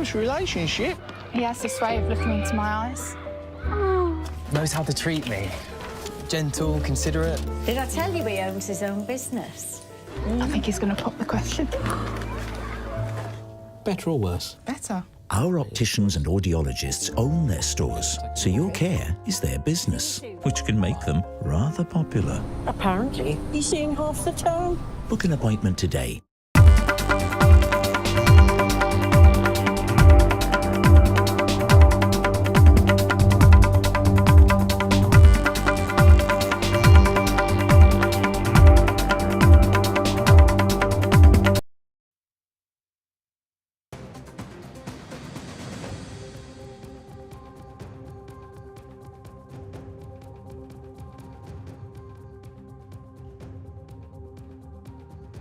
close relationship. He has this way of looking into my eyes. Knows how to treat me. Gentle, considerate. Did I tell you he owns his own business? I think he's going to pop the question. Better or worse? Better. Our opticians and audiologists own their stores, so your care is their business, which can make them rather popular. Apparently, he's seen half the town. Book an appointment today.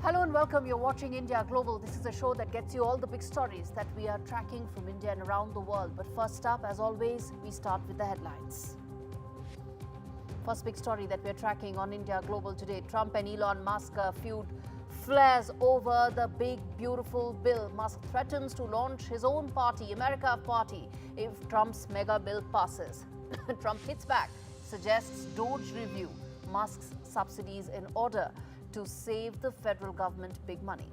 Hello and welcome. You're watching India Global. This is a show that gets you all the big stories that we are tracking from India and around the world. But first up, as always, we start with the headlines. First big story that we're tracking on India Global today. Trump and Elon Musk feud flares over the big, beautiful bill. Musk threatens to launch his own party, America Party, if Trump's mega bill passes. Trump hits back, suggests DOGE review Musk's subsidies in order to save the federal government big money.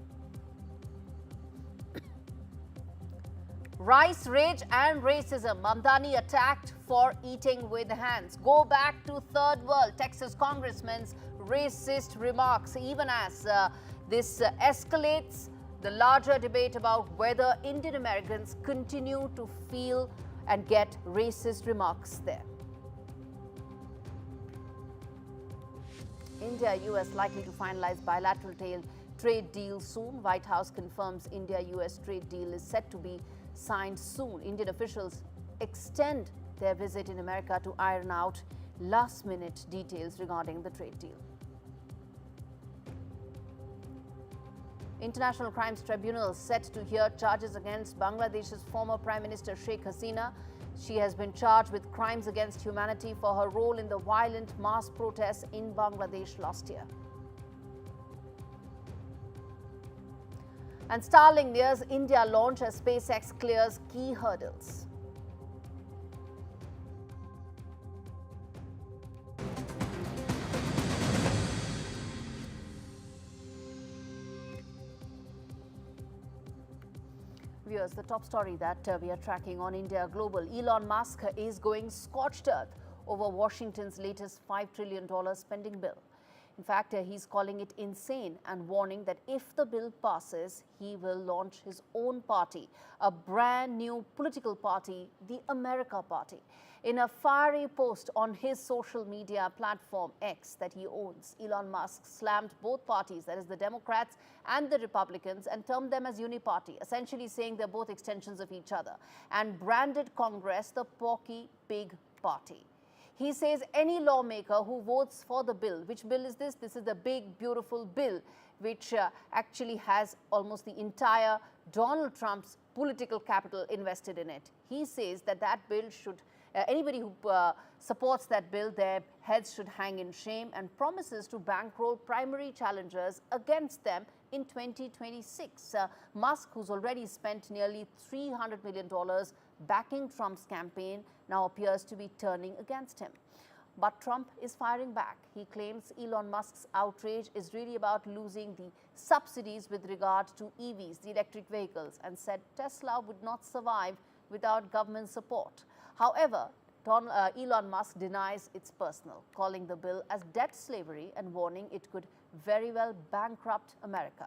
Rice rage and racism. Mamdani attacked for eating with hands. Go back to third world. Texas congressman's racist remarks. Even as this escalates the larger debate about whether Indian Americans continue to feel and get racist remarks there. India-US likely to finalize bilateral trade deal soon. White House confirms India-US trade deal is set to be signed soon. Indian officials extend their visit in America to iron out last-minute details regarding the trade deal. International Crimes Tribunal set to hear charges against Bangladesh's former Prime Minister Sheikh Hasina. She has been charged with crimes against humanity for her role in the violent mass protests in Bangladesh last year. And Starlink nears India launch as SpaceX clears key hurdles. Viewers, the top story that we are tracking on India Global. Elon Musk is going scorched earth over Washington's latest $5 trillion spending bill. In fact, he's calling it insane and warning that if the bill passes, he will launch his own party, a brand new political party, the America Party. In a fiery post on his social media platform X that he owns, Elon Musk slammed both parties, that is the Democrats and the Republicans, and termed them as uniparty, essentially saying they're both extensions of each other, and branded Congress the Porky Pig Party. He says any lawmaker who votes for the bill, which bill is this? This is the big, beautiful bill, which actually has almost the entire Donald Trump's political capital invested in it. He says that that bill should, anybody who supports that bill, their heads should hang in shame, and promises to bankroll primary challengers against them in 2026. Musk, who's already spent nearly $300 million backing Trump's campaign, now appears to be turning against him. But Trump is firing back. He claims Elon Musk's outrage is really about losing the subsidies with regard to EVs, the electric vehicles, and said Tesla would not survive without government support. However, Elon Musk denies it's personal, calling the bill as debt slavery and warning it could very well bankrupt America.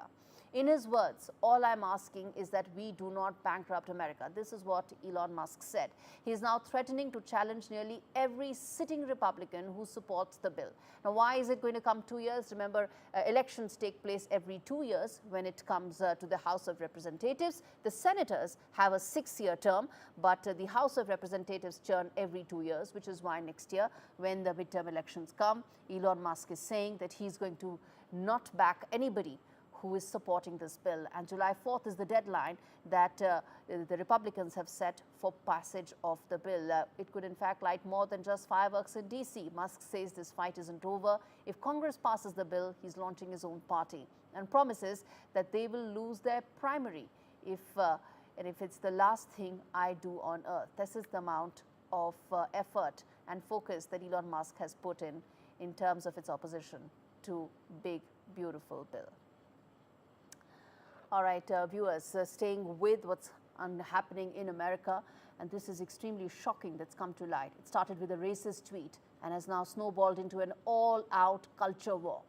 In his words, all I'm asking is that we do not bankrupt America. This is what Elon Musk said. He is now threatening to challenge nearly every sitting Republican who supports the bill. Now, why is it going to come 2 years? Remember, elections take place every 2 years when it comes to the House of Representatives. The senators have a 6-year term, but the House of Representatives churn every 2 years, which is why next year, when the midterm elections come, Elon Musk is saying that he's going to not back anybody who is supporting this bill. And July 4th is the deadline that the Republicans have set for passage of the bill. It could in fact light more than just fireworks in DC. Musk says this fight isn't over. If Congress passes the bill, he's launching his own party and promises that they will lose their primary if and if it's the last thing I do on earth. This is the amount of effort and focus that Elon Musk has put in terms of its opposition to Big Beautiful Bill. All right, viewers, staying with what's happening in America, and this is extremely shocking that's come to light. It started with a racist tweet and has now snowballed into an all-out culture war.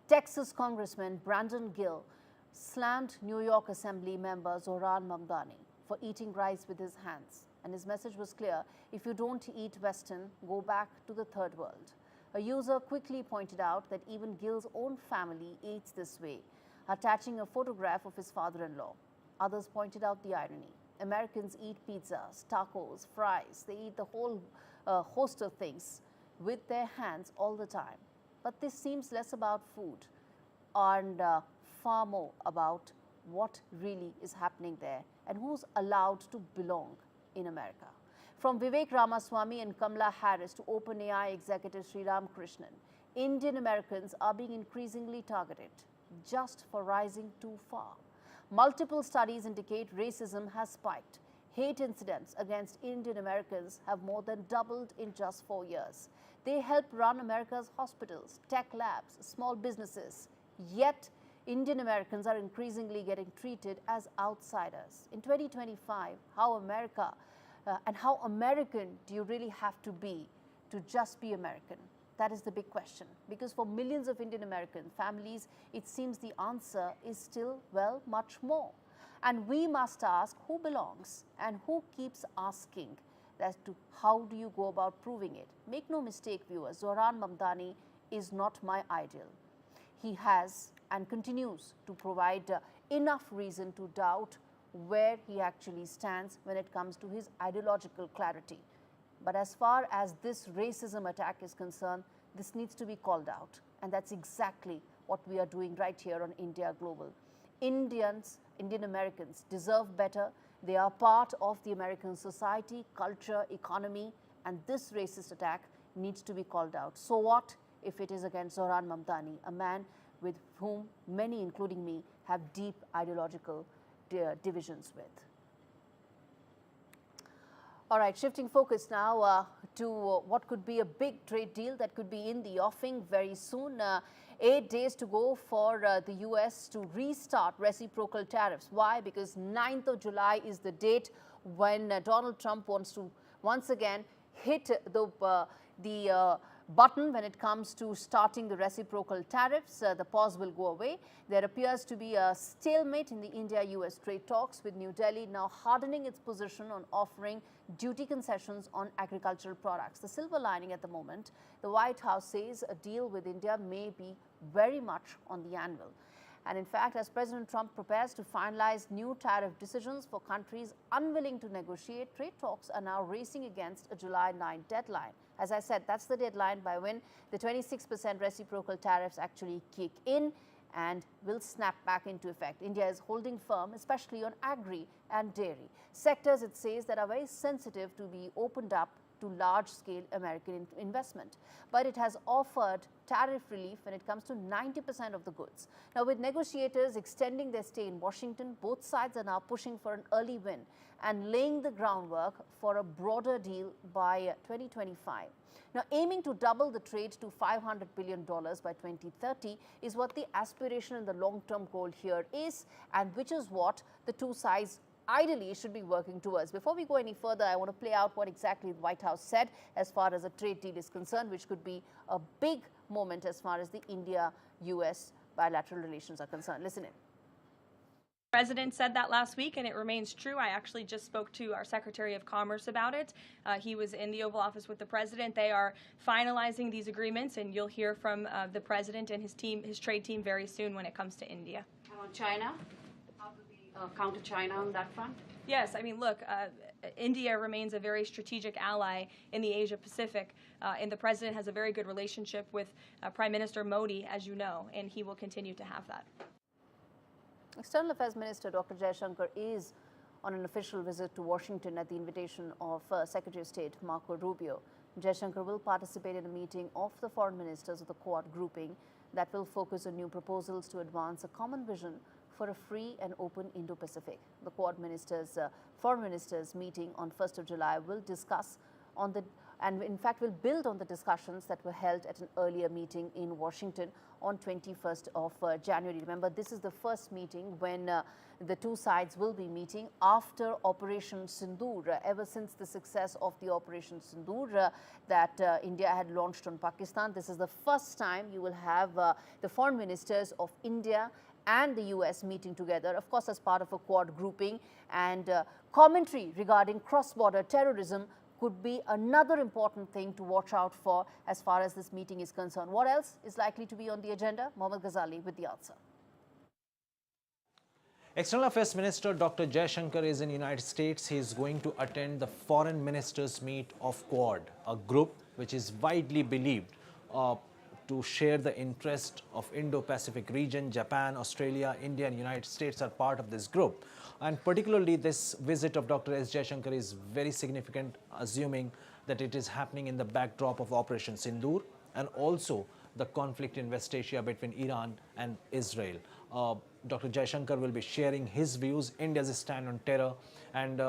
Texas Congressman Brandon Gill slammed New York Assembly member Zohran Mamdani for eating rice with his hands. And his message was clear: if you don't eat Western, go back to the third world. A user quickly pointed out that even Gill's own family eats this way, attaching a photograph of his father-in-law. Others pointed out the irony. Americans eat pizzas, tacos, fries. They eat the whole host of things with their hands all the time. But this seems less about food and far more about what really is happening there and who's allowed to belong in America. From Vivek Ramaswamy and Kamala Harris to OpenAI executive Sriram Krishnan, Indian Americans are being increasingly targeted just for rising too far. Multiple studies indicate racism has spiked. Hate incidents against Indian Americans have more than doubled in just 4 years. They help run America's hospitals, tech labs, small businesses. Yet, Indian Americans are increasingly getting treated as outsiders. In 2025, how American do you really have to be to just be American? That is the big question. Because for millions of Indian American families, it seems the answer is still, well, much more. And we must ask who belongs and who keeps asking as to how do you go about proving it. Make no mistake, viewers, Zohran Mamdani is not my ideal. He has and continues to provide enough reason to doubt where he actually stands when it comes to his ideological clarity. But as far as this racism attack is concerned, this needs to be called out. And that's exactly what we are doing right here on India Global. Indian Americans deserve better. They are part of the American society, culture, economy, and this racist attack needs to be called out. So what if it is against Zohran Mamdani, a man with whom many, including me, have deep ideological divisions with? All right, shifting focus now to what could be a big trade deal that could be in the offing very soon. 8 days to go for the US to restart reciprocal tariffs. Why? Because 9th of July is the date when Donald Trump wants to once again hit the button when it comes to starting the reciprocal tariffs. The pause will go away. There appears to be a stalemate in the India-US trade talks, with New Delhi now hardening its position on offering duty concessions on agricultural products. The silver lining at the moment, the White House says a deal with India may be very much on the anvil. And in fact, as President Trump prepares to finalize new tariff decisions for countries unwilling to negotiate, trade talks are now racing against a July 9 deadline. As I said, that's the deadline by when the 26% reciprocal tariffs actually kick in and will snap back into effect. India is holding firm, especially on agri and dairy sectors, it says, that are very sensitive to be opened up to large-scale American investment. But it has offered tariff relief when it comes to 90% of the goods. Now, with negotiators extending their stay in Washington, both sides are now pushing for an early win and laying the groundwork for a broader deal by 2025. Now, aiming to double the trade to $500 billion by 2030 is what the aspiration and the long-term goal here is, and which is what the two sides ideally should be working towards. Before we go any further, I want to play out what exactly the White House said as far as a trade deal is concerned, which could be a big moment as far as the India-US bilateral relations are concerned. Listen in. The President said that last week, and it remains true. I actually just spoke to our Secretary of Commerce about it. He was in the Oval Office with the President. They are finalizing these agreements, and you'll hear from the President and his team, his trade team, very soon when it comes to India. And on China, how do we counter China on that front? Yes, I mean, look, India remains a very strategic ally in the Asia-Pacific, and the President has a very good relationship with Prime Minister Modi, as you know, and he will continue to have that. External Affairs Minister Dr. Jaishankar is on an official visit to Washington at the invitation of Secretary of State Marco Rubio. Jaishankar will participate in a meeting of the foreign ministers of the Quad grouping that will focus on new proposals to advance a common vision for a free and open Indo-Pacific. The Quad ministers, foreign ministers meeting on 1st of July will discuss on the and in fact will build on the discussions that were held at an earlier meeting in Washington on 21st of January. Remember, this is the first meeting when the two sides will be meeting after Operation Sindoor. Ever since the success of the Operation Sindoor that India had launched on Pakistan, this is the first time you will have the foreign ministers of India and the US meeting together, of course, as part of a Quad grouping, and commentary regarding cross-border terrorism could be another important thing to watch out for as far as this meeting is concerned. What else is likely to be on the agenda? Mohammad Ghazali with the answer. External Affairs Minister Dr. Jaishankar is in the United States. He is going to attend the Foreign Ministers Meet of Quad, a group which is widely believed to share the interest of Indo-Pacific region. Japan, Australia, India and United States are part of this group. And particularly this visit of Dr. S. Jaishankar is very significant, assuming that it is happening in the backdrop of Operation Sindoor and also the conflict in West Asia between Iran and Israel. Dr. Jaishankar will be sharing his views, India's stand on terror, and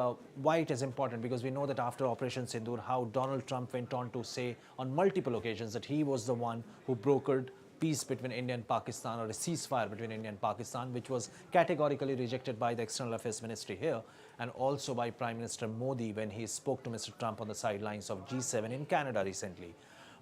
why it is important, because we know that after Operation Sindoor, how Donald Trump went on to say on multiple occasions that he was the one who brokered peace between India and Pakistan, or a ceasefire between India and Pakistan, which was categorically rejected by the External Affairs Ministry here and also by Prime Minister Modi when he spoke to Mr. Trump on the sidelines of G7 in Canada recently.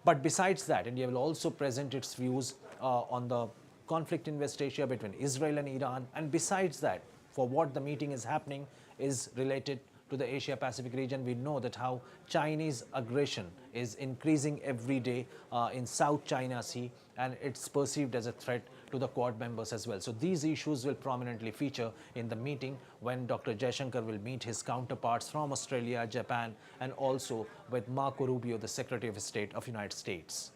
But besides that, India will also present its views on the conflict in West Asia between Israel and Iran. And besides that, for what the meeting is happening is related to the Asia-Pacific region. We know that how Chinese aggression is increasing every day in South China Sea, and it's perceived as a threat to the Quad members as well. So these issues will prominently feature in the meeting when Dr. Jaishankar will meet his counterparts from Australia, Japan, and also with Marco Rubio, the Secretary of State of the United States.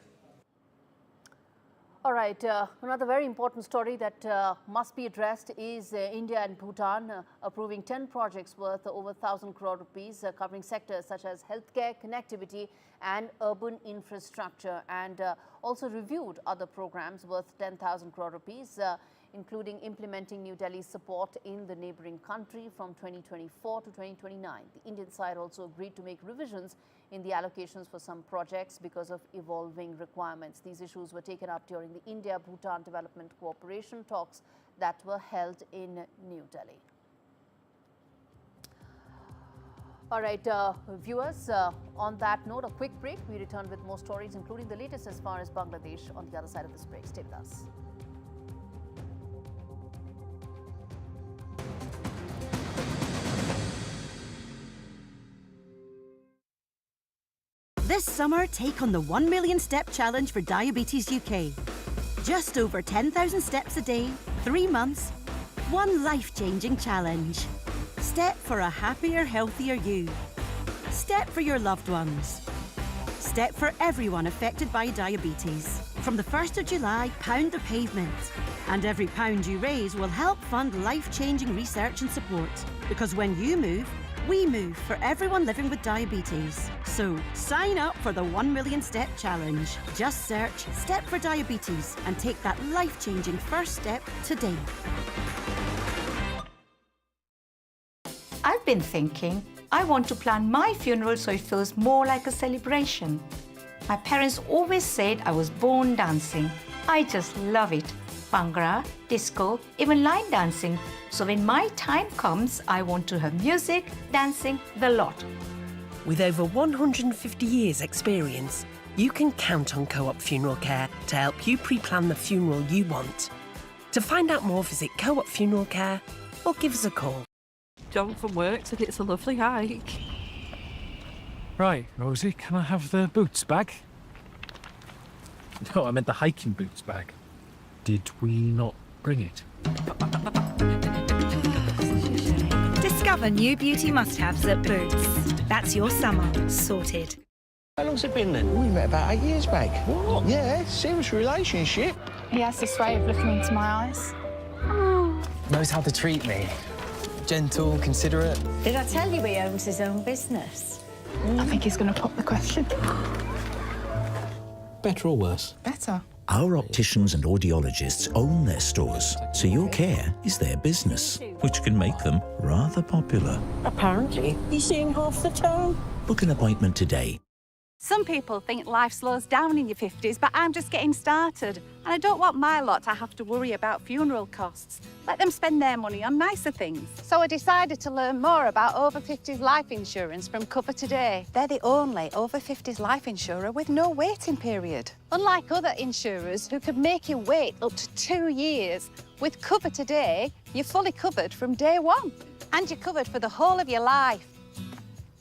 All right, another very important story that must be addressed is India and Bhutan approving 10 projects worth over 1,000 crore rupees covering sectors such as healthcare, connectivity and urban infrastructure, and also reviewed other programs worth 10,000 crore rupees, including implementing New Delhi's support in the neighboring country from 2024 to 2029. The Indian side also agreed to make revisions in the allocations for some projects because of evolving requirements. These issues were taken up during the India-Bhutan Development Cooperation talks that were held in New Delhi. All right, viewers, on that note, a quick break. We return with more stories, including the latest as far as Bangladesh on the other side of this break. Stay with us. This summer, take on the 1 Million Step Challenge for Diabetes UK. Just over 10,000 steps a day, 3 months, one life-changing challenge. Step for a happier, healthier you. Step for your loved ones. Step for everyone affected by diabetes. From the 1st of July, pound the pavement. And every pound you raise will help fund life-changing research and support. Because when you move, we move for everyone living with diabetes. So sign up for the 1 Million Step Challenge. Just search Step for Diabetes and take that life-changing first step today. I've been thinking, I want to plan my funeral so it feels more like a celebration. My parents always said I was born dancing. I just love it. Bhangra, disco, even line dancing. So when my time comes, I want to have music, dancing, the lot. With over 150 years' experience, you can count on Co-op Funeral Care to help you pre-plan the funeral you want. To find out more, visit Co-op Funeral Care or give us a call. John from work said it's a lovely hike. Right, Rosie, can I have the boots bag? No, I meant the hiking boots bag. Did we not bring it? Discover new beauty must-haves at Boots. That's your summer sorted. How long's it been then? We met about 8 years back. What? Yeah, serious relationship. He has this way of looking into my eyes. Knows how to treat me. Gentle, considerate. Did I tell you he owns his own business? I think he's going to pop the question. Better or worse? Better. Our opticians and audiologists own their stores, so your care is their business, which can make them rather popular. Apparently, he's seeing half the town. Book an appointment today. Some people think life slows down in your 50s, but I'm just getting started. And I don't want my lot to have to worry about funeral costs. Let them spend their money on nicer things. So I decided to learn more about over 50s life insurance from Cover Today. They're the only over 50s life insurer with no waiting period. Unlike other insurers who could make you wait up to 2 years, with Cover Today, you're fully covered from day one. And you're covered for the whole of your life.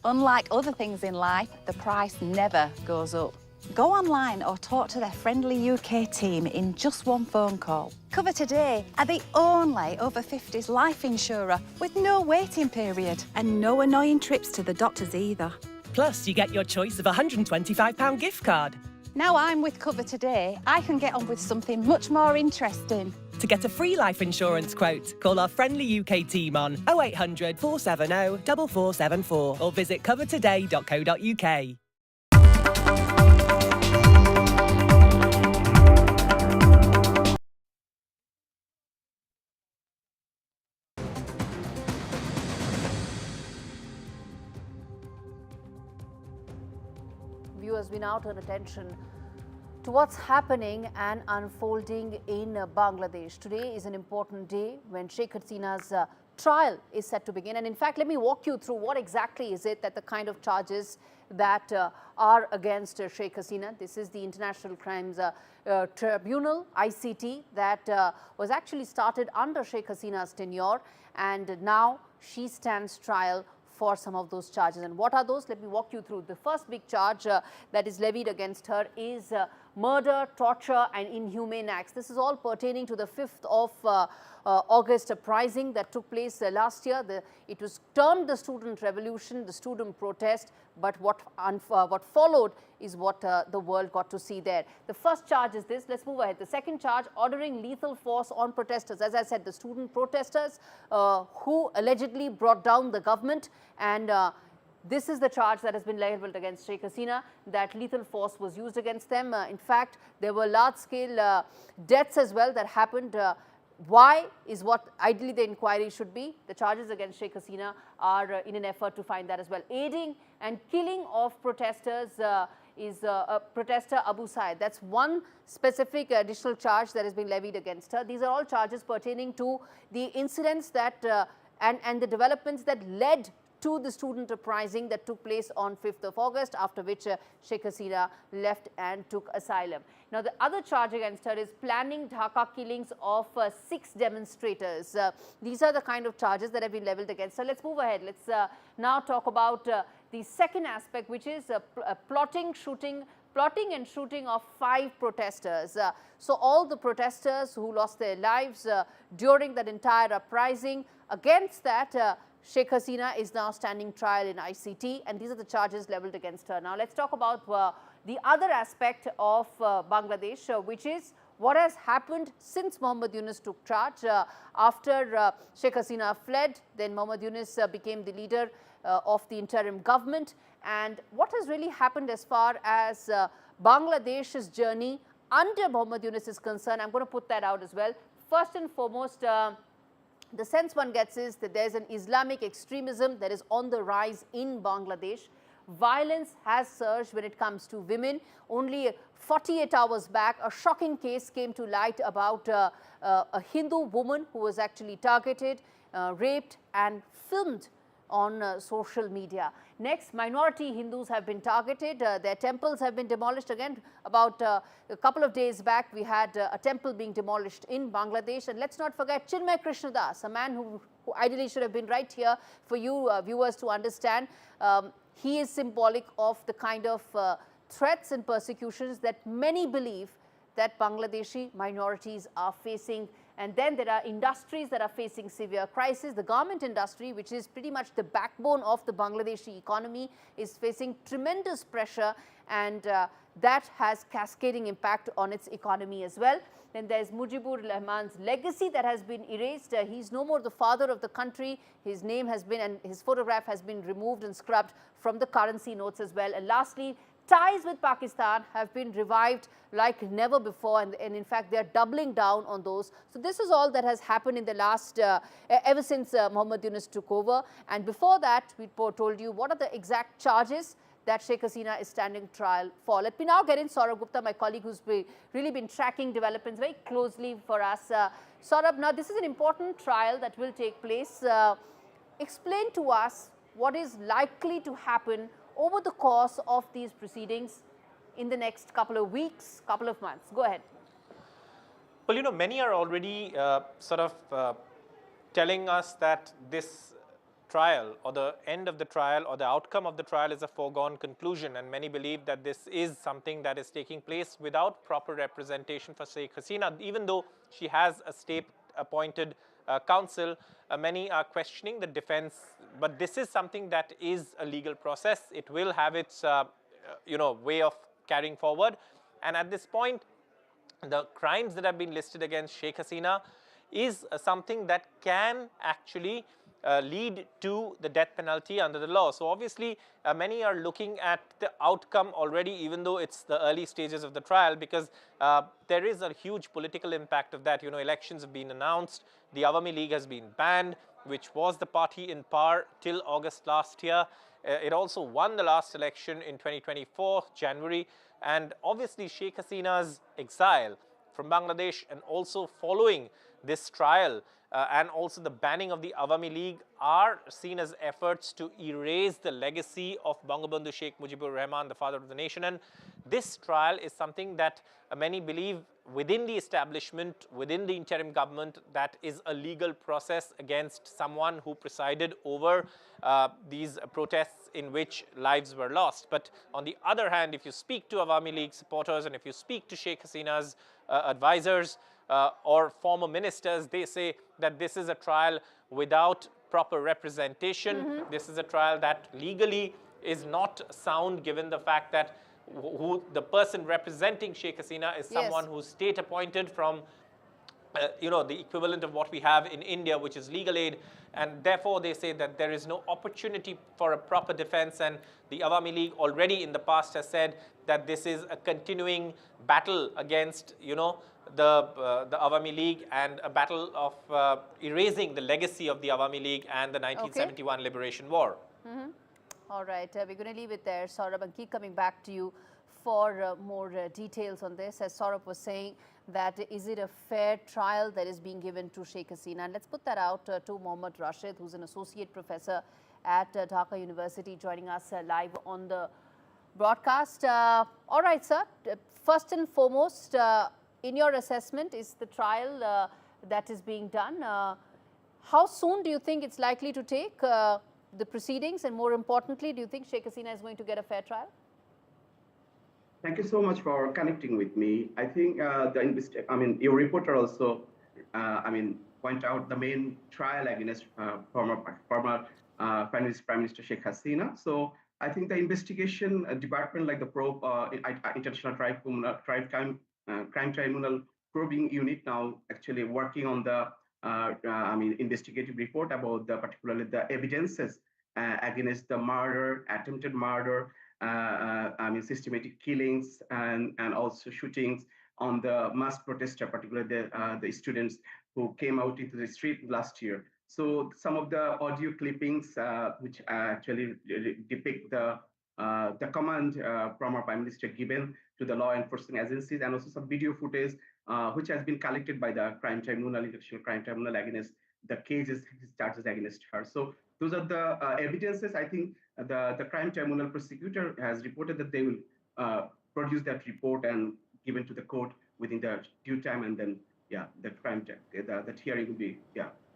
Unlike other things in life, the price never goes up. Go online or talk to their friendly UK team in just one phone call. Cover Today are the only over 50s life insurer with no waiting period. And no annoying trips to the doctors either. Plus, you get your choice of a £125 gift card. Now I'm with Cover Today, I can get on with something much more interesting. To get a free life insurance quote, call our friendly UK team on 0800 470 4474 or visit covertoday.co.uk. Viewers, we now turn attention to what's happening and unfolding in Bangladesh. Today is an important day when Sheikh Hasina's trial is set to begin. And in fact, let me walk you through what exactly is it that the kind of charges that are against Sheikh Hasina. This is the International Crimes Tribunal, ICT, that was actually started under Sheikh Hasina's tenure, and now she stands trial for some of those charges. And what are those? Let me walk you through. The first big charge that is levied against her is murder, torture and inhumane acts. This is all pertaining to the 5th of August uprising that took place last year. It was termed the student revolution, the student protest, but what followed is what the world got to see there. The first charge is this. Let's move ahead. The second charge, ordering lethal force on protesters. As I said, the student protesters who allegedly brought down the government, and this is the charge that has been leveled against Sheikh Hasina, that lethal force was used against them. In fact, there were large-scale deaths as well that happened. Why is what ideally the inquiry should be. The charges against Sheikh Hasina are in an effort to find that as well. Aiding and killing of protesters is protester Abu Said. That's one specific additional charge that has been levied against her. These are all charges pertaining to the incidents that and the developments that led to the student uprising that took place on 5th of August, after which Sheikh Hasina left and took asylum. Now, the other charge against her is planning Dhaka killings of 6 demonstrators. These are the kind of charges that have been leveled against her. Let's move ahead. Let's now talk about the second aspect, which is plotting and shooting of 5 protesters. So all the protesters who lost their lives during that entire uprising, against that, Sheikh Hasina is now standing trial in ICT, and these are the charges leveled against her. Now, let's talk about the other aspect of Bangladesh, which is what has happened since Muhammad Yunus took charge. After Sheikh Hasina fled, then Muhammad Yunus became the leader of the interim government. And what has really happened as far as Bangladesh's journey under Muhammad Yunus is concerned, I'm going to put that out as well. First and foremost, the sense one gets is that there's an Islamic extremism that is on the rise in Bangladesh. Violence has surged when it comes to women. Only 48 hours back, a shocking case came to light about a Hindu woman who was actually targeted, raped and filmed on social media. Next, minority Hindus have been targeted. Their temples have been demolished. Again, about a couple of days back, we had a temple being demolished in Bangladesh. And let's not forget Chinmay Krishnadas, a man who ideally should have been right here for you viewers to understand. He is symbolic of the kind of threats and persecutions that many believe that Bangladeshi minorities are facing. And then there are industries that are facing severe crisis. The garment industry, which is pretty much the backbone of the Bangladeshi economy, is facing tremendous pressure, and that has cascading impact on its economy as well. Then there's Mujibur Rahman's legacy that has been erased. He's no more the father of the country. His name has been, and his photograph has been removed and scrubbed from the currency notes as well. And lastly, ties with Pakistan have been revived like never before, and in fact, they're doubling down on those. So this is all that has happened in the last, ever since Mohammed Yunus took over. And before that, we told you what are the exact charges that Sheikh Hasina is standing trial for. Let me now get in Saurabh Gupta, my colleague who's really been tracking developments very closely for us. Saurabh, now this is an important trial that will take place. Explain to us what is likely to happen over the course of these proceedings in the next couple of weeks, couple of months. Go ahead. Well, you know, many are already telling us that this trial or the end of the trial or the outcome of the trial is a foregone conclusion, and many believe that this is something that is taking place without proper representation for Sheikh Hasina. Even though she has a state-appointed counsel, many are questioning the defense, but this is something that is a legal process. It will have its way of carrying forward, and at this point the crimes that have been listed against Sheikh Hasina is something that can actually lead to the death penalty under the law. So obviously many are looking at the outcome already, even though it's the early stages of the trial, because there is a huge political impact of that. You know, elections have been announced, the Awami League has been banned, which was the party in power till August last year. It also won the last election in 2024, January, and obviously Sheikh Hasina's exile from Bangladesh and also following this trial and also the banning of the Awami League are seen as efforts to erase the legacy of Bangabandhu Sheikh Mujibur Rahman, the father of the nation. And this trial is something that many believe within the establishment, within the interim government, that is a legal process against someone who presided over these protests in which lives were lost. But on the other hand, if you speak to Awami League supporters and if you speak to Sheikh Hasina's advisors or former ministers, they say that this is a trial without proper representation. This is a trial that legally is not sound, given the fact that who the person representing Sheikh Hasina is someone who's state appointed from the equivalent of what we have in India, which is legal aid, and therefore they say that there is no opportunity for a proper defense. And the Awami League already in the past has said that this is a continuing battle against the Awami League and a battle of erasing the legacy of the Awami League and the 1971 Liberation War. All right, we're going to leave it there, Saurabh, and keep coming back to you for more details on this. As Saurabh was saying, that is it a fair trial that is being given to Sheikh Hasina? And let's put that out to Mohammad Rashid, who's an associate professor at Dhaka University, joining us live on the broadcast. All right, sir, first and foremost, in your assessment, is the trial that is being done, how soon do you think it's likely to take the proceedings, and more importantly, do you think Sheikh Hasina is going to get a fair trial? Thank you so much for connecting with me. I think your reporter also, point out the main trial against former Prime Minister Sheikh Hasina. So I think the investigation department, like the probe, International Crime Tribunal probing unit, now actually working on the investigative report about particularly the evidences against the murder, attempted murder, systematic killings, and also shootings on the mass protester, particularly the students who came out into the street last year. So some of the audio clippings which actually depict the command former Prime Minister given to the law enforcement agencies, and also some video footage which has been collected by the International Crime Tribunal against the cases, charges against her. So those are the evidences. I think the Crime Tribunal prosecutor has reported that they will produce that report and given to the court within the due time, and then the hearing will be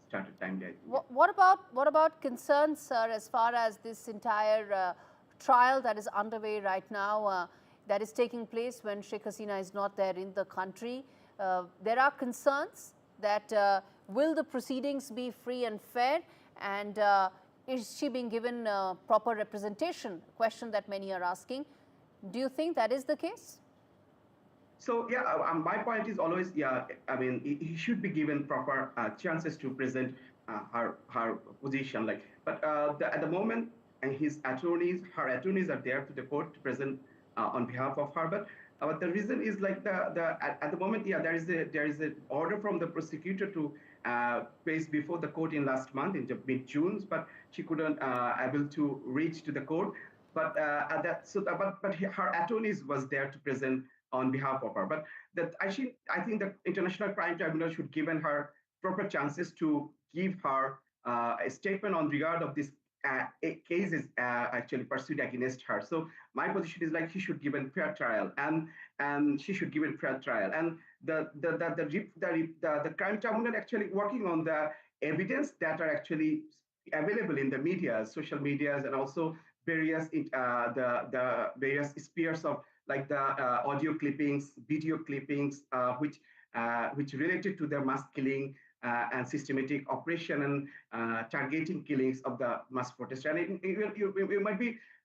started timely. What about concerns, sir, as far as this entire trial that is underway right now, that is taking place when Sheikh Hasina is not there in the country? There are concerns that will the proceedings be free and fair, and is she being given proper representation? A question that many are asking. Do you think that is the case? So my point is always, he should be given proper chances to present her position. But at the moment, and her attorneys are there to the court to present on behalf of her. But the reason is like at the moment, yeah, there is a order from the prosecutor to place before the court in last month in mid-June, but she couldn't able to reach to the court. But but her attorneys was there to present on behalf of her. But I think the International Crime Tribunal should given her proper chances to give her a statement on regard of this cases actually pursued against her. So my position is like she should give a fair trial, and she should give a fair trial. And the crime tribunal actually working on the evidence that are actually available in the media, social medias, and also various the various spheres of like the audio clippings, video clippings, which related to the mass killing and systematic operation and targeting killings of the mass protesters. And you might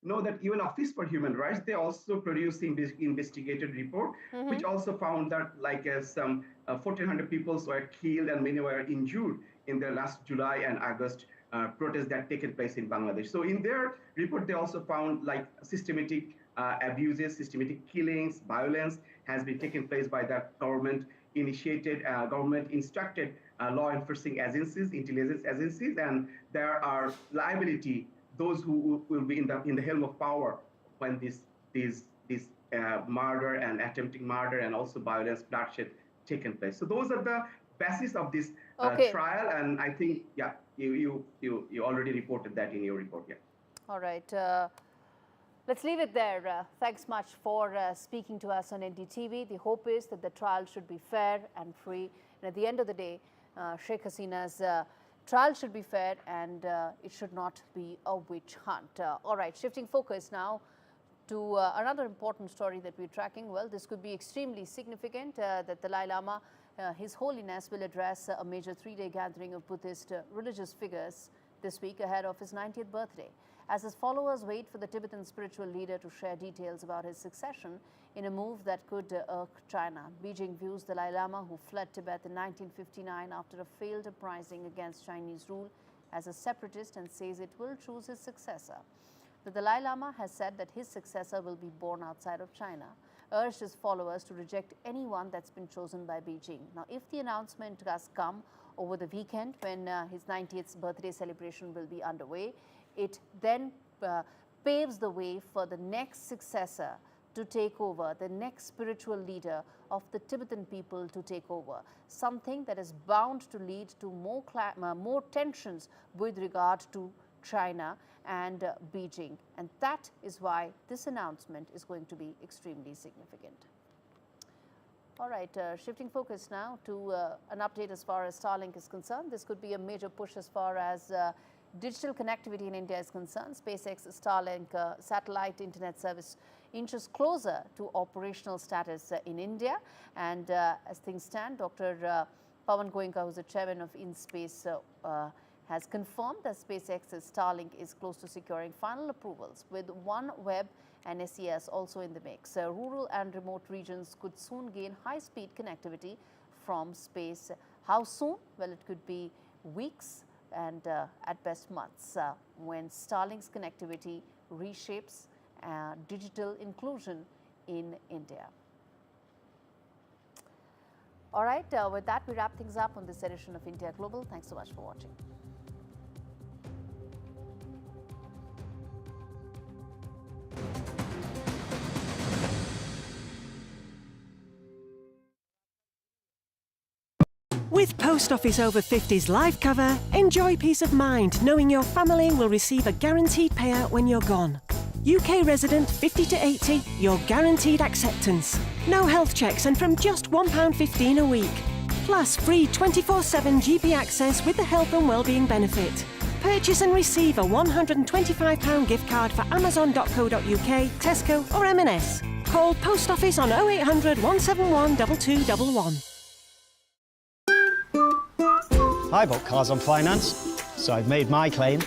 know that even Office for Human Rights, they also producing this investigative report, which also found that like some 1,400 people were killed and many were injured in the last July and August protests that taken place in Bangladesh. So in their report, they also found like systematic abuses, systematic killings, violence has been taken place by the government-initiated, government-instructed law enforcing agencies, intelligence agencies, and there are liability those who will be in the helm of power when this murder and attempting murder and also violence, bloodshed taken place. So those are the basis of this trial, and I think you already reported that in your report. Yeah. All right. Let's leave it there. Thanks much for speaking to us on NDTV. The hope is that the trial should be fair and free. And at the end of the day, Sheikh Hasina's trial should be fair, and it should not be a witch hunt. All right, shifting focus now to another important story that we're tracking. Well, this could be extremely significant that the Dalai Lama, His Holiness, will address a major 3-day gathering of Buddhist religious figures this week ahead of his 90th birthday. As his followers wait for the Tibetan spiritual leader to share details about his succession in a move that could irk China. Beijing views the Dalai Lama, who fled Tibet in 1959 after a failed uprising against Chinese rule, as a separatist and says it will choose his successor. The Dalai Lama has said that his successor will be born outside of China, urged his followers to reject anyone that's been chosen by Beijing. Now, if the announcement does come over the weekend when his 90th birthday celebration will be underway, it then paves the way for the next successor to take over, the next spiritual leader of the Tibetan people to take over, something that is bound to lead to more tensions with regard to China and Beijing. And that is why this announcement is going to be extremely significant. All right, shifting focus now to an update as far as Starlink is concerned. This could be a major push as far as digital connectivity in India is concerned. SpaceX Starlink satellite internet service inches closer to operational status in India. And as things stand, Dr. Pawan Goenka, who is the chairman of InSpace, has confirmed that SpaceX's Starlink is close to securing final approvals, with OneWeb and SES also in the mix. Rural and remote regions could soon gain high-speed connectivity from space. How soon? Well, it could be weeks and at best months when Starlink's connectivity reshapes digital inclusion in India. All right, with that, we wrap things up on this edition of India Global. Thanks so much for watching. With Post Office Over 50's life cover, enjoy peace of mind knowing your family will receive a guaranteed payout when you're gone. UK resident 50 to 80, you're guaranteed acceptance. No health checks and from just £1.15 a week. Plus free 24/7 GP access with the health and wellbeing benefit. Purchase and receive a £125 gift card for Amazon.co.uk, Tesco or M&S. Call Post Office on 0800 171 2211. I bought cars on finance, so I've made my claim.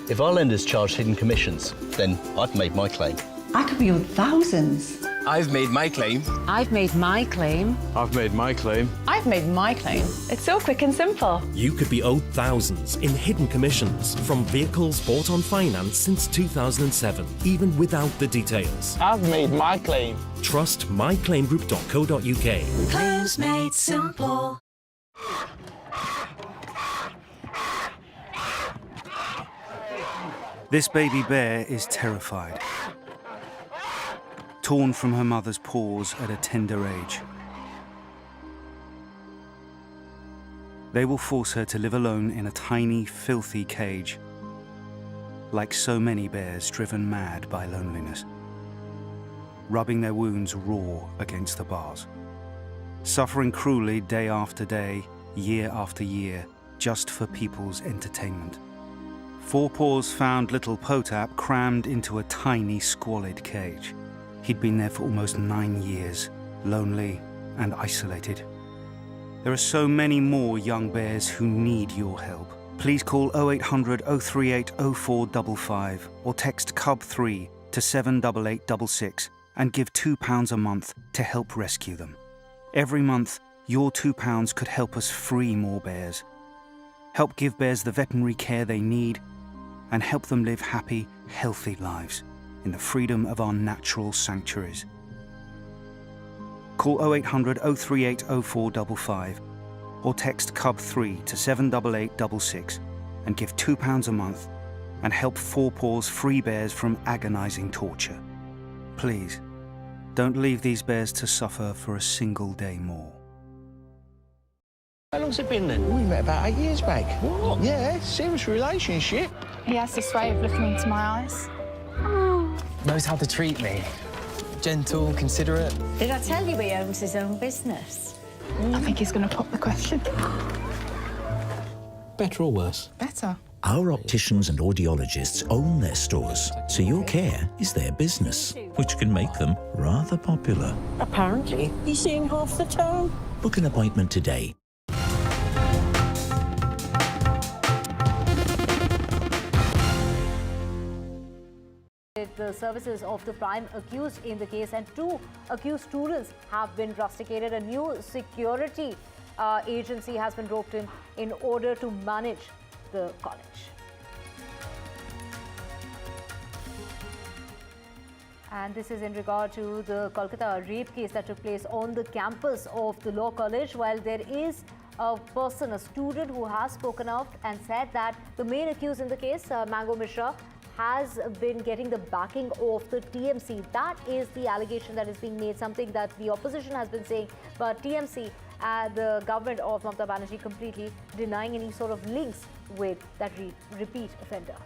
If our lenders charged hidden commissions, then I've made my claim. I could be on thousands. I've made my claim. I've made my claim. I've made my claim. I've made my claim. It's so quick and simple. You could be owed thousands in hidden commissions from vehicles bought on finance since 2007, even without the details. I've made my claim. Trust myclaimgroup.co.uk. Claims made simple. This baby bear is terrified. Torn from her mother's paws at a tender age. They will force her to live alone in a tiny, filthy cage, like so many bears driven mad by loneliness, rubbing their wounds raw against the bars, suffering cruelly day after day, year after year, just for people's entertainment. Four Paws found little Potap crammed into a tiny, squalid cage. He'd been there for almost 9 years, lonely and isolated. There are so many more young bears who need your help. Please call 0800 038 0455 or text CUB3 to 78866 and give £2 a month to help rescue them. Every month, your £2 could help us free more bears, help give bears the veterinary care they need, and help them live happy, healthy lives in the freedom of our natural sanctuaries. Call 0800 038 0455 or text CUB3 to 78866 and give £2 a month and help Four Paws free bears from agonizing torture. Please, don't leave these bears to suffer for a single day more. How long's it been then? We met about 8 years back. What? Yeah, serious relationship. He has this way of looking into my eyes. Knows how to treat me. Gentle, considerate. Did I tell you he owns his own business? I think he's going to pop the question. Better or worse? Better. Our opticians and audiologists own their stores, so your care is their business, which can make them rather popular. Apparently, you seem half the town. Book an appointment today. The services of the prime accused in the case, and 2 accused students have been rusticated. A new security agency has been roped in order to manage the college. And this is in regard to the Kolkata rape case that took place on the campus of the law college. While there is a person, a student, who has spoken out and said that the main accused in the case, Mango Mishra, has been getting the backing of the TMC. That is the allegation that is being made, something that the opposition has been saying. But TMC, the government of Mamata Banerjee, completely denying any sort of links with that repeat offender.